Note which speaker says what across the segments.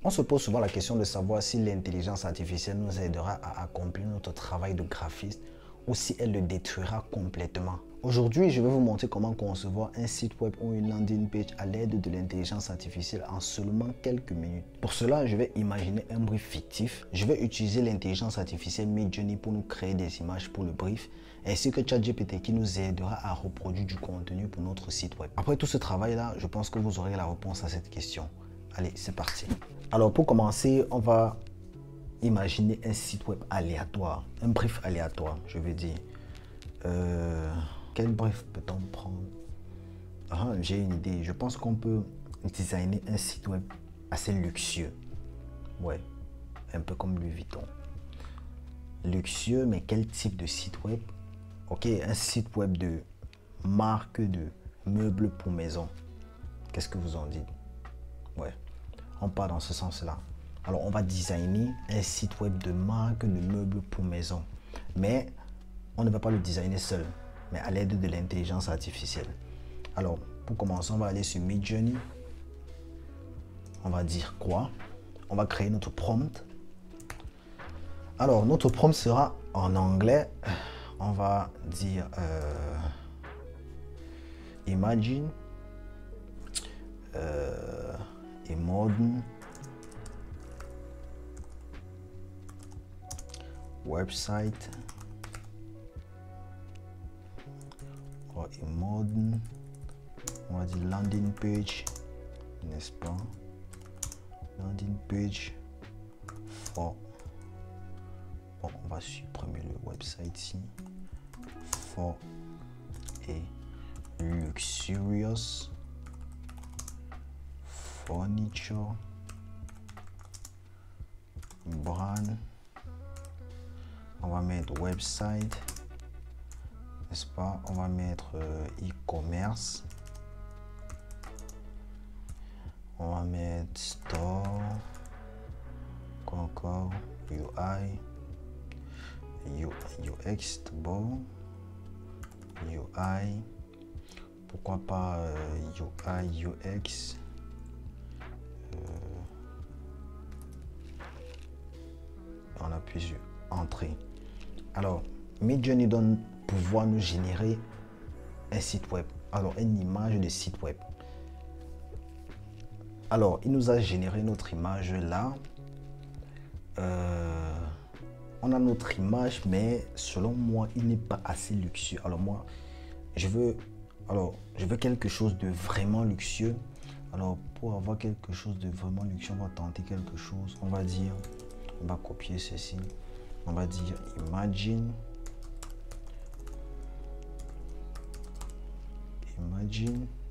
Speaker 1: On se pose souvent la question de savoir si l'intelligence artificielle nous aidera à accomplir notre travail de graphiste ou si elle le détruira complètement. Aujourd'hui, je vais vous montrer comment concevoir un site web ou une landing page à l'aide de l'intelligence artificielle en seulement quelques minutes. Pour cela, je vais imaginer un brief fictif. Je vais utiliser l'intelligence artificielle Midjourney pour nous créer des images pour le brief, ainsi que ChatGPT qui nous aidera à reproduire du contenu pour notre site web. Après tout ce travail-là, je pense que vous aurez la réponse à cette question. Allez, c'est parti. Alors pour commencer, on va imaginer un site web aléatoire, un brief aléatoire, je veux dire. Quel brief peut-on prendre? J'ai une idée. Je pense qu'on peut designer un site web assez luxueux. Ouais, un peu comme Louis Vuitton. Luxueux, mais quel type de site web? Ok, un site web de marque de meubles pour maison. Qu'est-ce que vous en dites? Ouais, on part dans ce sens-là. Alors, on va designer un site web de marque de meubles pour maison. Mais on ne va pas le designer seul, mais à l'aide de l'intelligence artificielle. Alors, pour commencer, on va aller sur Midjourney. On va dire quoi? On va créer notre prompt. Alors, notre prompt sera en anglais. On va dire Imagine a modern website or a modern, on va dire landing page, n'est-ce pas? Landing page for, bon, on va supprimer le website ici, for a luxurious furniture brand. On va mettre website, n'est-ce pas? On va mettre e-commerce. On va mettre store. Quoi encore? UI. UX d'abord. UI. Pourquoi pas UI, UX. On appuie sur entrée. Alors, Midjourney donne pouvoir nous générer un site web. Alors, une image de site web. Alors, il nous a généré notre image là. On a notre image, mais selon moi, il n'est pas assez luxueux. Alors moi, je veux quelque chose de vraiment luxueux. Alors, pour avoir quelque chose de vraiment luxueux, on va tenter quelque chose. On va dire, on va copier ceci. On va dire imagine,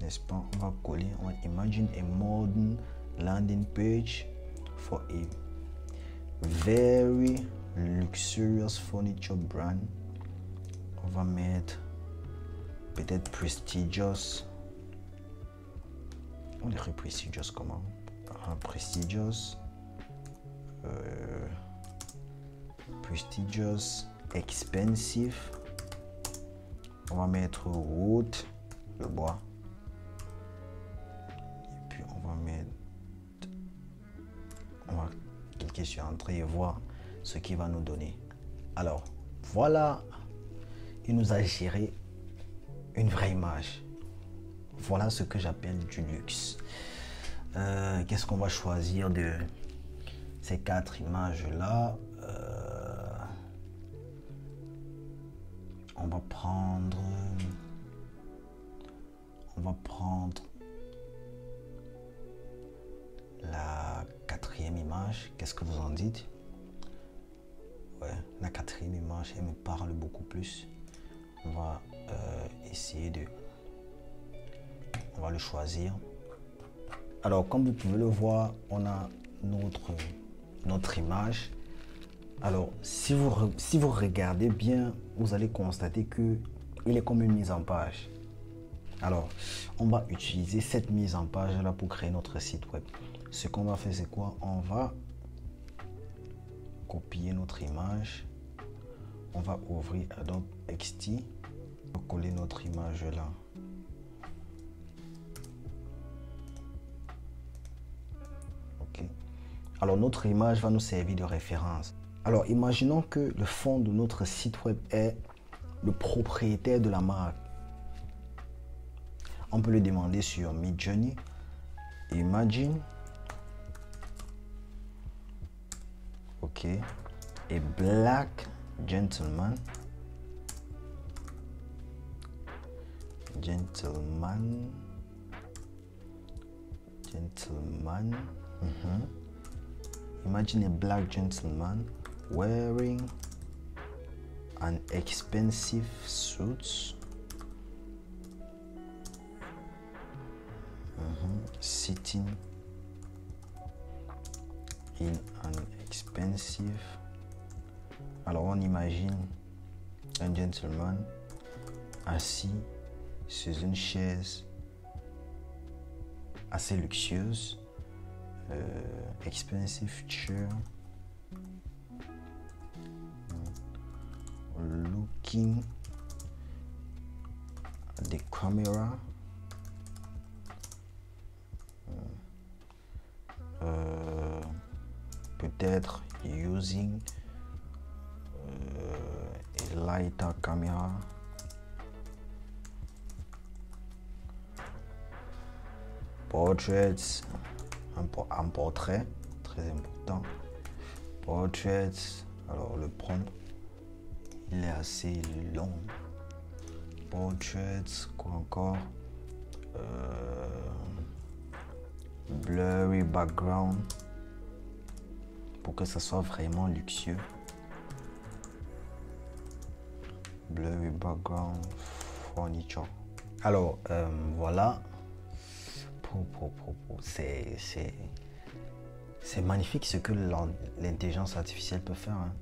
Speaker 1: n'est-ce pas? On va coller, on va imagine a modern landing page for a very luxurious furniture brand. On va mettre peut-être prestigious. On dirait prestigious comment? Prestigious. Prestigious, expensive. On va mettre wood, le bois. Et puis on va cliquer sur entrée et voir ce qu'il va nous donner. Alors voilà, il nous a géré une vraie image. Voilà ce que j'appelle du luxe. Qu'est-ce qu'on va choisir de ces 4 images là? On va prendre la 4e image. Qu'est-ce que vous en dites? Ouais, la 4e image, elle me parle beaucoup plus. On va essayer de... On va le choisir. Alors, comme vous pouvez le voir, on a notre image. Alors, si vous regardez bien, vous allez constater que il est comme une mise en page. Alors, on va utiliser cette mise en page là pour créer notre site web. Ce qu'on va faire, c'est quoi? On va copier notre image. On va ouvrir Adobe XD. On va coller notre image là. Ok. Alors notre image va nous servir de référence. Alors imaginons que le fond de notre site web est le propriétaire de la marque. On peut le demander sur Midjourney. Imagine. Ok. A black gentleman. Gentleman. Imagine a black gentleman wearing an expensive suit. Sitting in an expensive. Alors on imagine un gentleman assis sur une chaise assez luxueuse, expensive chair, looking at the camera. Peut-être using a lighter camera. Portraits, un portrait, très important. Portraits, alors le prompt, il est assez long. Portraits, quoi encore? Blurry background, pour que ça soit vraiment luxueux. Blurry background, furniture. Alors, voilà. C'est magnifique ce que l'intelligence artificielle peut faire. Hein.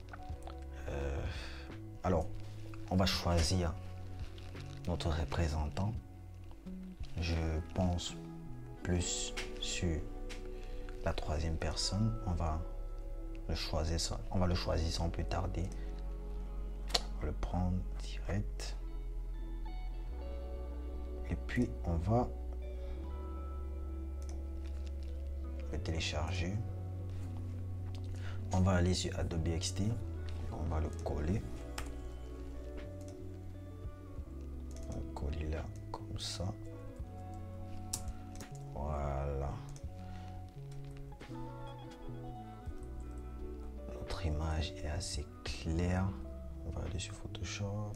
Speaker 1: Alors, on va choisir notre représentant. Je pense plus sur la troisième personne. On va le choisir sans plus tarder. On va le prendre direct. Et puis, on va le télécharger. On va aller sur Adobe XD. On va le coller. On va le coller là, comme ça. Voilà. Notre image est assez claire. On va aller sur Photoshop.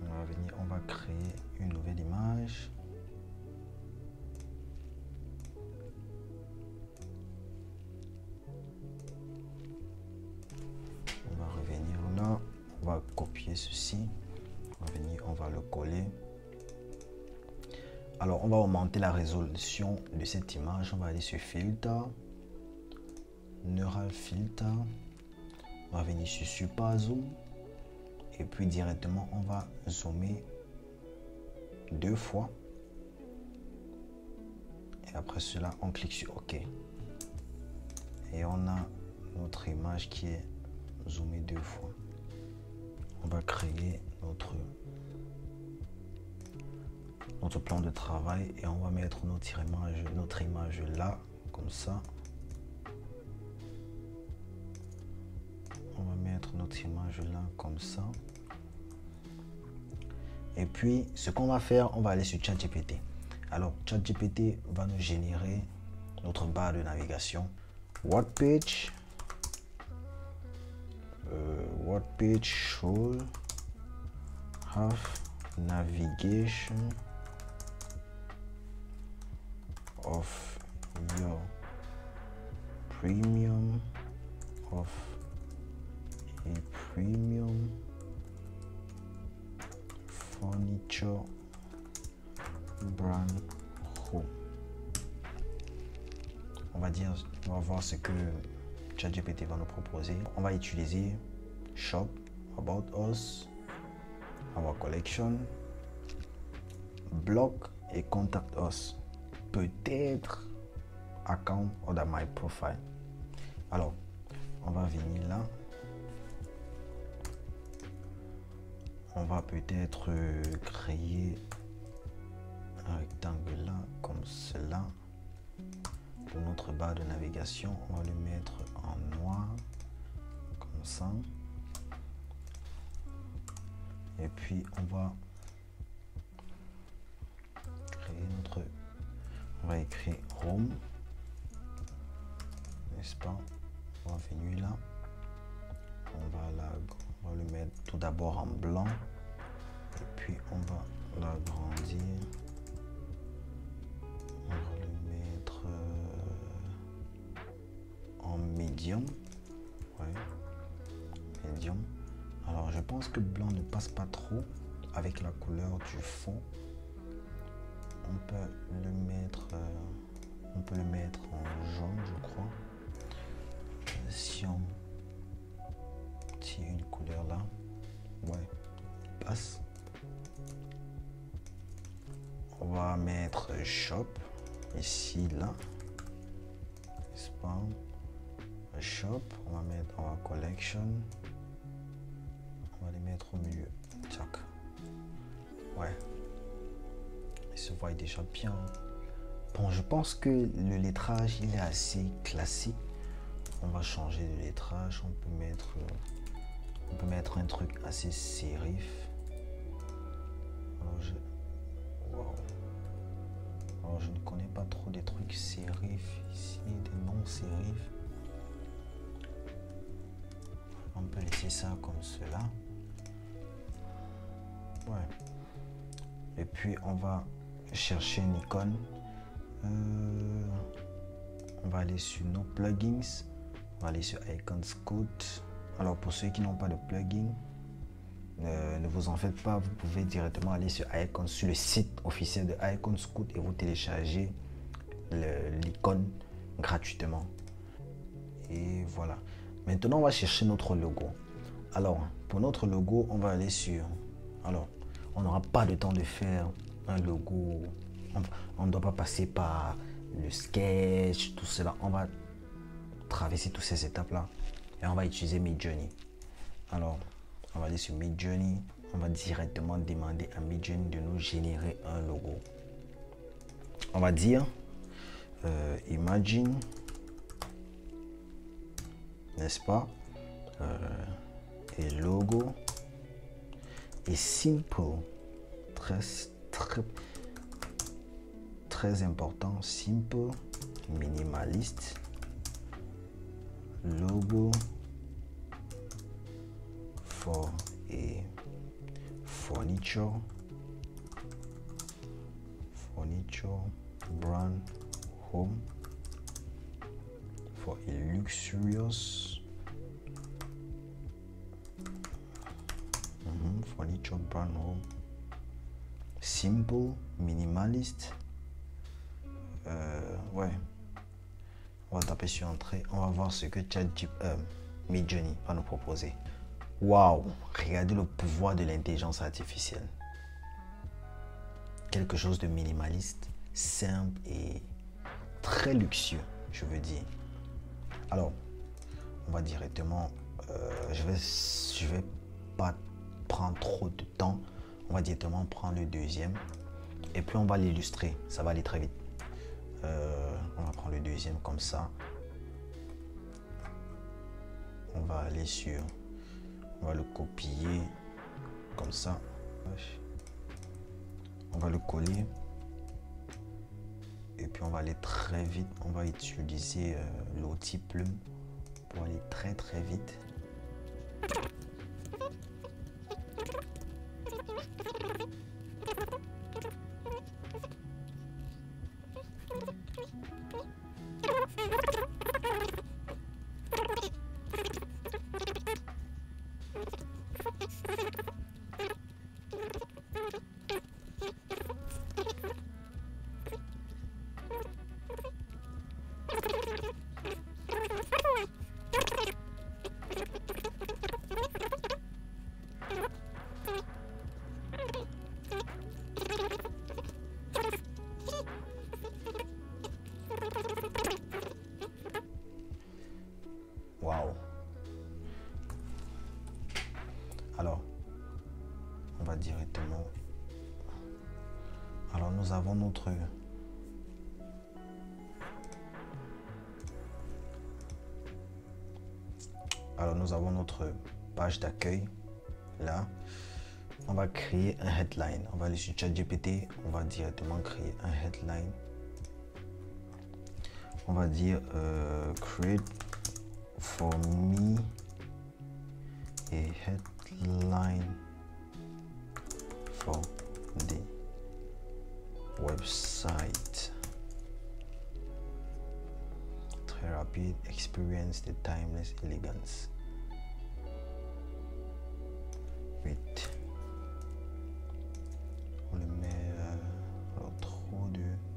Speaker 1: On va venir, on va créer une nouvelle image. On va revenir là. On va copier ceci. On va venir, on va le coller. Alors, on va augmenter la résolution de cette image. On va aller sur Filter, Neural Filter. On va venir sur Super Zoom. Et puis directement, on va zoomer 2 fois. Et après cela, on clique sur OK. Et on a notre image qui est zoomée 2 fois. On va créer notre plan de travail et on va mettre notre image là, comme ça. On va mettre notre image là, comme ça. Et puis, ce qu'on va faire, on va aller sur ChatGPT. Alors, ChatGPT va nous générer notre barre de navigation. What page should have navigation of your premium of a premium furniture brand home. On va voir ce que ChatGPT va nous proposer. On va utiliser Shop, About Us, Our Collection, Blog et Contact Us. Peut-être Account or My Profile. Alors, on va venir là. On va peut-être créer un rectangle là, comme cela. Pour notre barre de navigation, on va le mettre en noir, comme ça. Et puis on va créer notre... On va écrire Home, n'est-ce pas? On va venir là. On va le mettre tout d'abord en blanc. Et puis on va l'agrandir. On va le mettre en médium. Ouais. Médium. Alors je pense que blanc ne passe pas trop avec la couleur du fond. On peut le mettre en jaune, je crois. Si on tire une couleur là, ouais, il passe. On va mettre shop ici là, n'est-ce pas? Shop, on va mettre en collection. On va les mettre au milieu. Tac. Ouais. Il se voit déjà bien. Bon, je pense que le lettrage il est assez classique. On va changer de lettrage. On peut mettre un truc assez sérif. Alors, je ne connais pas trop des trucs sérifs ici, des non sérifs. On peut laisser ça comme cela. Ouais. Et puis on va chercher une icône. On va aller sur nos plugins. On va aller sur Icon Scout. Alors pour ceux qui n'ont pas de plugin, ne vous en faites pas. Vous pouvez directement aller sur Icon, sur le site officiel de Icon Scout et vous télécharger l'icône gratuitement. Et voilà. Maintenant, on va chercher notre logo. Alors, pour notre logo, on va aller sur... Alors, on n'aura pas de temps de faire un logo. On ne doit pas passer par le sketch, tout cela. On va traverser toutes ces étapes-là et on va utiliser Midjourney. Alors, on va aller sur Midjourney. On va directement demander à Midjourney de nous générer un logo. On va dire Imagine, n'est-ce pas? Et logo et simple, très important, simple, minimaliste, logo for a furniture brand home for a luxurious furniture brand home, simple, minimaliste. Ouais, on va taper sur entrée, on va voir ce que Midjourney va nous proposer. Waouh, regardez le pouvoir de l'intelligence artificielle. Quelque chose de minimaliste, simple et très luxueux, je veux dire. Alors, on va directement, je vais pas prendre trop de temps. On va directement prendre le deuxième et puis on va l'illustrer. Ça va aller très vite. On va prendre le deuxième comme ça. On va aller sur, on va le copier comme ça. On va le coller et puis on va aller très vite. On va utiliser l'outil plume pour aller très vite. Waouh. Alors, on va directement. Alors, nous avons notre... Alors, nous avons notre page d'accueil. Là, on va créer un headline. On va aller sur ChatGPT. On va directement créer un headline. On va dire create for me a headline for the website. Très rapide, experience the timeless elegance. 8. On le met alors trop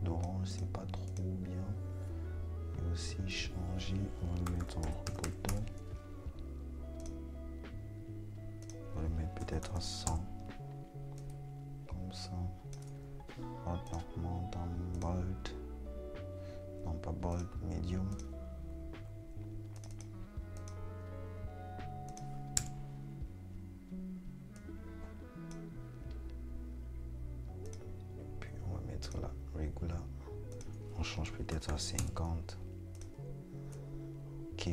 Speaker 1: d'orange, c'est pas trop bien. Et aussi changer, on va le mettre en bouton. On va le mettre peut-être à 100. Comme ça. On monte en bold. Non, pas bold, medium. Puis on va mettre là, regular. On change peut-être à 50. Ok.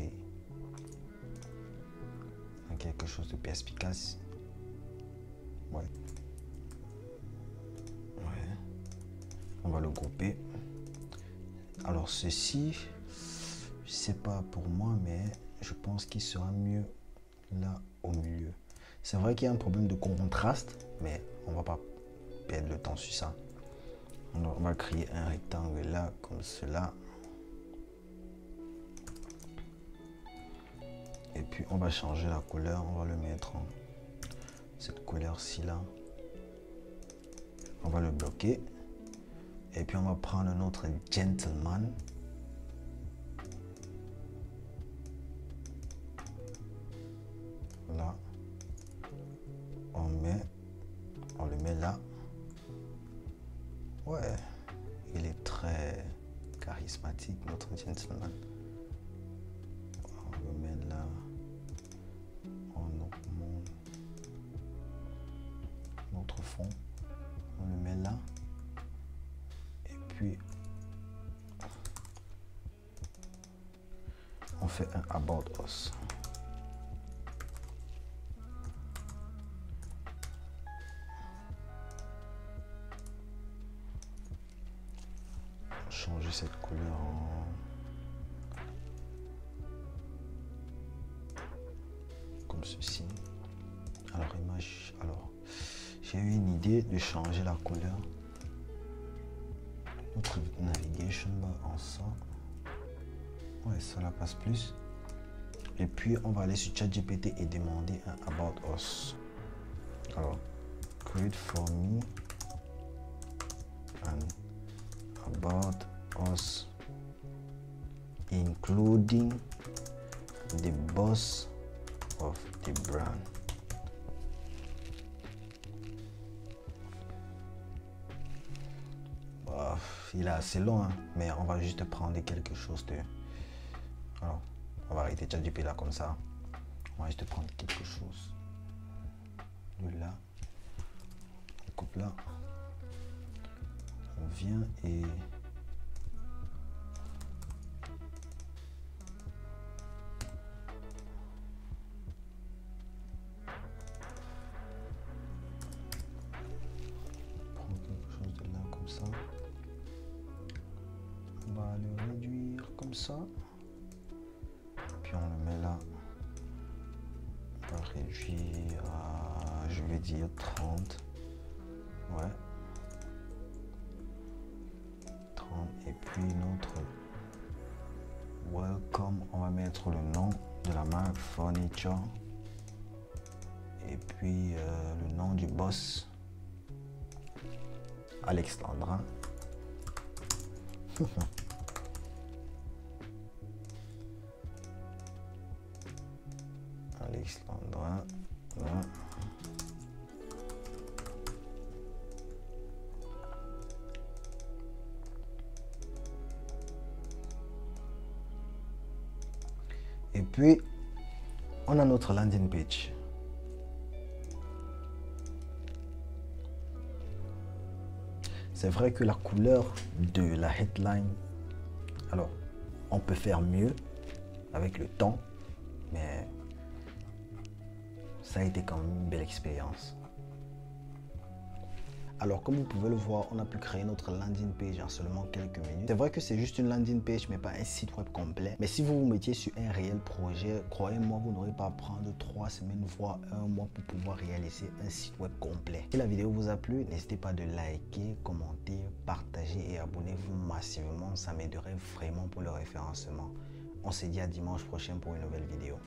Speaker 1: Quelque chose de perspicace. Ouais. Ouais. On va le grouper. Alors ceci, je sais pas pour moi, mais je pense qu'il sera mieux là au milieu. C'est vrai qu'il y a un problème de contraste, mais on va pas perdre le temps sur ça. On va créer un rectangle là, comme cela. Et puis on va changer la couleur, on va le mettre en cette couleur-ci là. On va le bloquer. Et puis on va prendre notre gentleman. Là. On le met là. Ouais, il est très charismatique, notre gentleman. On le met là. On augmente notre fond. On le met là. Et puis, on fait un About Us. Changer cette couleur en... comme ceci. Alors, image... Alors, j'ai eu une idée de changer la couleur. Notre navigation bar en ça. Ouais, ça la passe plus. Et puis, on va aller sur ChatGPT et demander un About Us. Alors, create for me an About Us, including the boss of the brand. Il est assez long, hein, mais on va juste prendre quelque chose de... Alors, on va arrêter ChatGPT là comme ça. On va juste prendre quelque chose de là. On coupe là. On vient et... prendre quelque chose de là comme ça. On va le réduire comme ça. Puis on le met là. On va réduire à, je vais dire 30. Ouais. 30. Et puis notre welcome, on va mettre le nom de la marque Furniture. Et puis le nom du boss, Alex Landrin. Alex Landrin. Voilà. Et puis, on a notre landing page. C'est vrai que la couleur de la headline, alors, on peut faire mieux avec le temps, mais ça a été quand même une belle expérience. Alors, comme vous pouvez le voir, on a pu créer notre landing page en seulement quelques minutes. C'est vrai que c'est juste une landing page, mais pas un site web complet. Mais si vous vous mettiez sur un réel projet, croyez-moi, vous n'aurez pas à prendre 3 semaines, voire 1 mois pour pouvoir réaliser un site web complet. Si la vidéo vous a plu, n'hésitez pas de liker, commenter, partager et abonnez-vous massivement. Ça m'aiderait vraiment pour le référencement. On se dit à dimanche prochain pour une nouvelle vidéo.